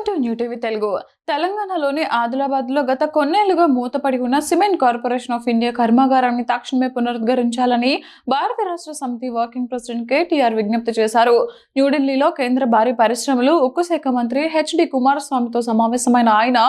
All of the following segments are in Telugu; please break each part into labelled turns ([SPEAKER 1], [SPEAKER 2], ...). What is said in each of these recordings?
[SPEAKER 1] Welcome to new TV Telugu. తెలంగాణలోని ఆదిలాబాద్లో గత కొన్నేళ్లుగా మూతపడి ఉన్న సిమెంట్ కార్పొరేషన్ ఆఫ్ ఇండియా కర్మాగారాన్ని తక్షణమే పునరుద్ధరించాలని భారత రాష్ట్ర సమితి వర్కింగ్ ప్రెసిడెంట్ కేటీఆర్ విజ్ఞప్తి చేశారు. న్యూఢిల్లీలో కేంద్ర భారీ పరిశ్రమలు, ఉక్కు శాఖ మంత్రి హెచ్డి కుమారస్వామితో సమావేశమైన ఆయన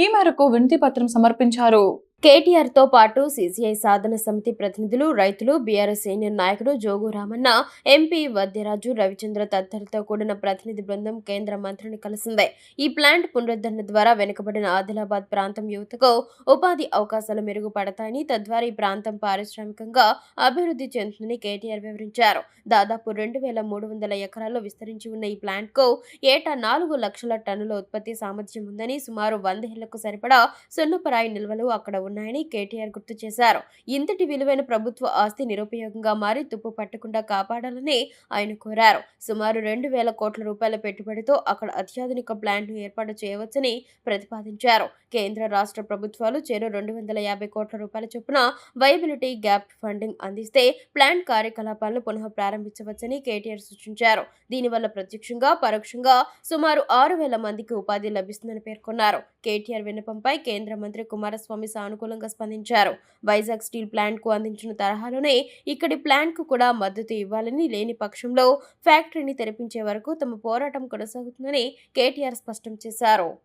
[SPEAKER 1] ఈ మేరకు వినతి పత్రం సమర్పించారు.
[SPEAKER 2] కేటీఆర్తో పాటు సీసీఐ సాధన సమితి ప్రతినిధులు, రైతులు, బీఆర్ఎస్ సీనియర్ నాయకుడు జోగు రామన్న, ఎంపీ వద్యరాజు, రవిచంద్ర తదితరులతో కూడిన ప్రతినిధి బృందం కేంద్ర మంత్రిని కలిసింది. ఈ ప్లాంట్ పునరుద్ధరణ ద్వారా వెనుకబడిన ఆదిలాబాద్ ప్రాంతం యువతకు ఉపాధి అవకాశాలు మెరుగుపడతాయని, తద్వారా ఈ ప్రాంతం పారిశ్రామికంగా అభివృద్ధి చెందుతుందని కేటీఆర్ వివరించారు. దాదాపు 2300 ఎకరాల్లో విస్తరించి ఉన్న ఈ ప్లాంట్కు ఏటా 4 లక్షల టన్నుల ఉత్పత్తి సామర్థ్యం ఉందని, సుమారు 100 ఏళ్లకు సరిపడా సున్నపరాయి నిల్వలు అక్కడ ఉన్నాయని కేటీఆర్ గుర్తు చేశారు. ఇంతటి విలువైన ప్రభుత్వ ఆస్తి నిరుపయోగంగా మారి తుప్పు పట్టకుండా కాపాడాలని ఆయన కోరారు. సుమారు 2000 కోట్ల రూపాయల పెట్టుబడితో అక్కడ అత్యాధునిక ప్లాంట్ను ఏర్పాటు చేయవచ్చని ప్రతిపాదించారు. కేంద్ర రాష్ట్ర ప్రభుత్వాలు చెరో 250 కోట్ల రూపాయల చొప్పున వైబిలిటీ గ్యాప్ ఫండింగ్ అందిస్తే ప్లాంట్ కార్యకలాపాలను పునః ప్రారంభించవచ్చని కేటీఆర్ సూచించారు. దీనివల్ల ప్రత్యక్షంగా, పరోక్షంగా సుమారు 6000 మందికి ఉపాధి లభిస్తుందని పేర్కొన్నారు. కేటీఆర్ విన్నపంపై కేంద్ర మంత్రి కుమారస్వామి సానుకూలంగా స్పందించారు. వైజాగ్ స్టీల్ ప్లాంట్ కు అందించిన తరహాలోనే ఇక్కడి ప్లాంట్ కు కూడా మద్దతు ఇవ్వాలని, లేని పక్షంలో ఫ్యాక్టరీని తెరిపించే వరకు తమ పోరాటం కొనసాగుతుందని కేటీఆర్ స్పష్టం చేశారు.